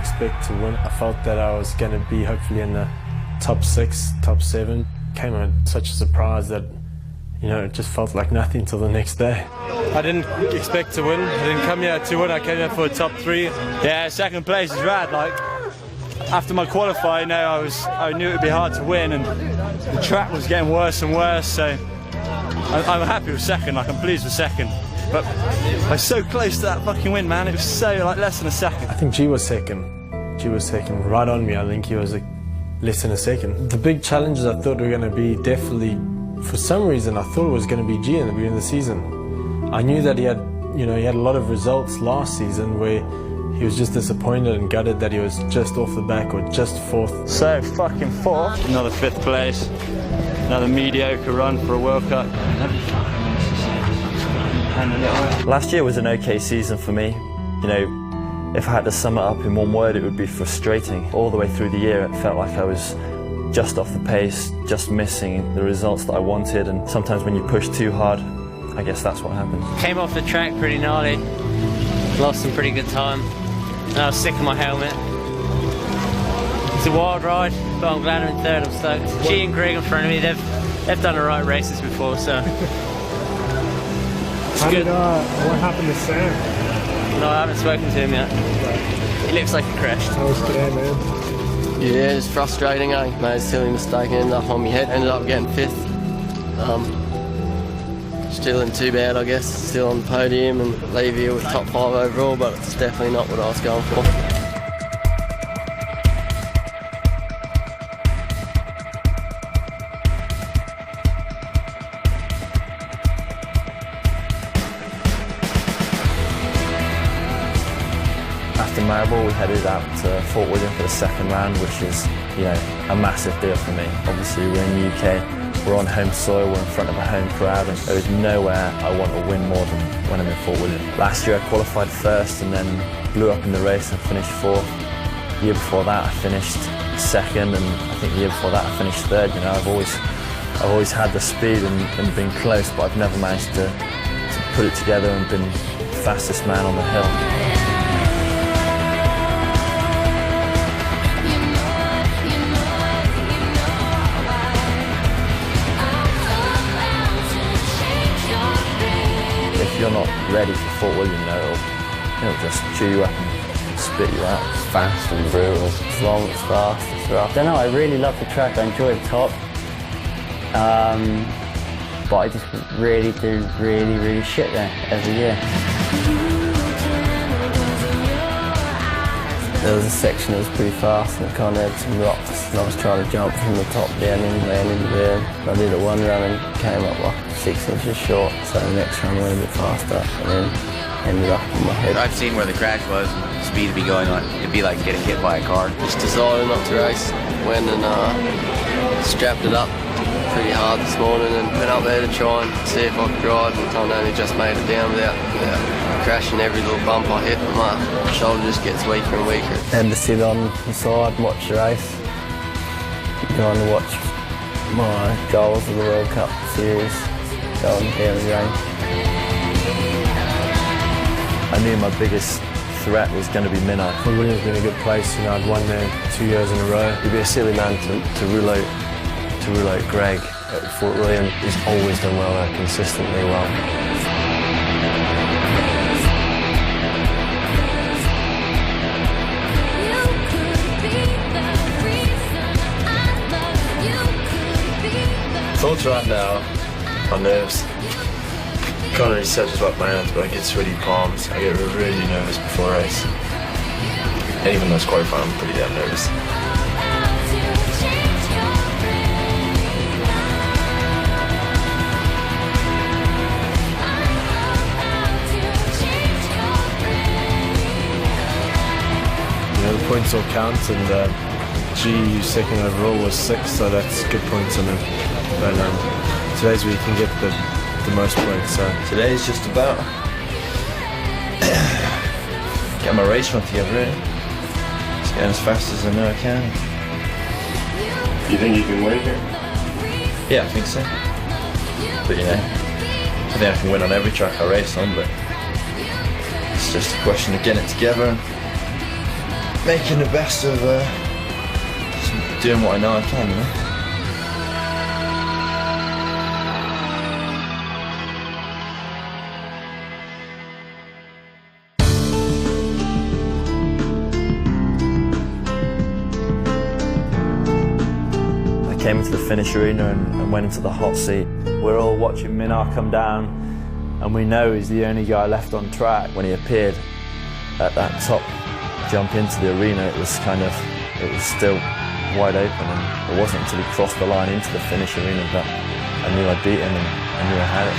expect to win. I felt that I was going to be hopefully in the top 6, top 7. Came at such a surprise that, you know, it just felt like nothing till the next day. I didn't expect to win. I didn't come here to win. I came here for a top 3. Yeah, second place is rad. Like, after my qualifying, I knew it would be hard to win, and the track was getting worse and worse. So I'm happy with second. Like, I'm pleased with second. But I was so close to that fucking win, man. It was so, like, less than a second. I think G was second. G was second, right on me. I think he was less than a second. The big challenges I thought were going to be definitely, for some reason, I thought it was going to be G in the beginning of the season. I knew that he had a lot of results last season where he was just disappointed and gutted that he was just off the back or just 4th. So fucking 4th. Another 5th place. Another mediocre run for a World Cup. Last year was an okay season for me. You know, if I had to sum it up in one word, it would be frustrating. All the way through the year, it felt like I was just off the pace, just missing the results that I wanted, and sometimes when you push too hard, I guess that's what happens. Came off the track pretty gnarly, lost some pretty good time. I was sick of my helmet. It's a wild ride, but I'm glad I'm in 3rd, I'm stoked. G and Greg in front of me, they've done the right races before, so it's good. What happened to Sam? No, I haven't spoken to him yet. He looks like he crashed. How was today, man? Yeah, it's frustrating, eh? Made a silly mistake and ended up on my head. Ended up getting 5th. Still in too bad, I guess. Still on the podium and leave here with top 5 overall, but it's definitely not what I was going for. After Maribor, we headed out to Fort William for the 2nd round, which is, you know, a massive deal for me. Obviously, we're in the UK, we're on home soil, we're in front of a home crowd, and there is nowhere I want to win more than when I'm in Fort William. Last year I qualified 1st and then blew up in the race and finished 4th. The year before that I finished 2nd, and I think the year before that I finished 3rd. You know, I've always had the speed and been close, but I've never managed to put it together and been the fastest man on the hill. If you're not ready for Fort William, it'll just chew you up and spit you out. It's fast and brutal. It's long, it's fast, it's rough. I don't know, I really love the track. I enjoy the top. But I just really do really shit there every year. There was a section that was pretty fast and it kind of had some rocks, and I was trying to jump from the top down and landing there. I did it one run and came up like 6 inches short, so the next run went a bit faster and then ended up in my head. I've seen where the crash was, the speed would be going on. It'd be like getting hit by a car. Just decided not to race. Went and strapped it up pretty hard this morning and went up there to try and see if I could ride, and I only just made it down without crashing. Every little bump I hit and my shoulder just gets weaker and weaker. Had to sit on the side and watch the race, trying to watch my goals of the World Cup series going down the range. I knew my biggest threat was going to be Minot. Fort William's been a good place. You know, I'd won there 2 years in a row. You'd be a silly man to rule out Greg at Fort William. He's always done well there, consistently well. Thoughts right now are nerves. Can't really say just about my hands, but I get sweaty palms. I get really nervous before a race. And even though it's qualifying, I'm pretty damn nervous. You know, the points all count, and G, second overall, was 6, so that's good points on him. But today's where you can get the most points. So Today's just about get my race run together, really. Just getting as fast as I know I can. You think you can win here? Yeah, I think so. But you know, I think I can win on every track I race on, but it's just a question of getting it together and making the best of doing what I know I can, you know. I came into the finish arena and went into the hot seat. We're all watching Minar come down, and we know he's the only guy left on track. When he appeared at that top jump into the arena, it was still wide open, and it wasn't until he crossed the line into the finish arena that I knew I'd beat him and I knew I had it.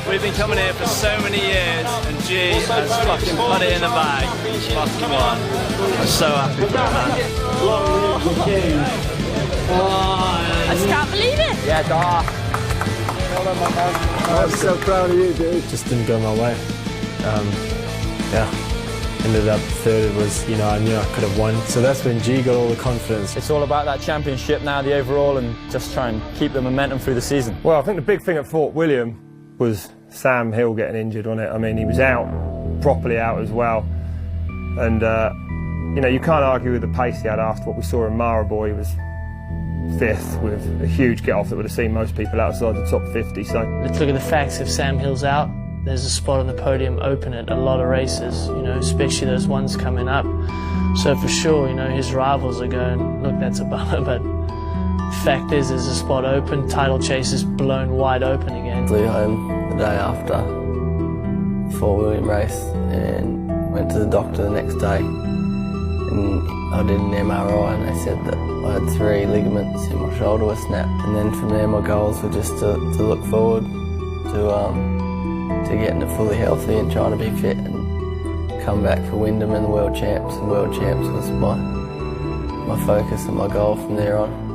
We've been coming here for so many years, and G has fucking put it in the bag. Fucking won. I'm so happy for him, man. I just can't believe it. Yeah, dog. I'm so proud of you, dude. Just didn't go my way. Yeah, ended up third. It was, you know, I knew I could have won. So that's when G got all the confidence. It's all about that championship now, the overall, and just try and keep the momentum through the season. Well, I think the big thing at Fort William was Sam Hill getting injured on it. I mean, he was out, properly out as well. And, you know, you can't argue with the pace he had after what we saw in Maribor. He was 5th with a huge get-off that would have seen most people outside the top 50. So let's look at the facts. If Sam Hill's out, there's a spot on the podium open at a lot of races, you know, especially those ones coming up. So for sure, you know, his rivals are going, look, that's a bummer, but fact is, there's a spot open. Title chase is blown wide open again. Flew home the day after Fort William race and went to the doctor the next day, and I did an MRI and they said that I had 3 ligaments in my shoulder were snapped. And then from there my goals were just to look forward to getting it fully healthy and trying to be fit and come back for Wyndham and the World Champs. And World Champs was my focus and my goal from there on.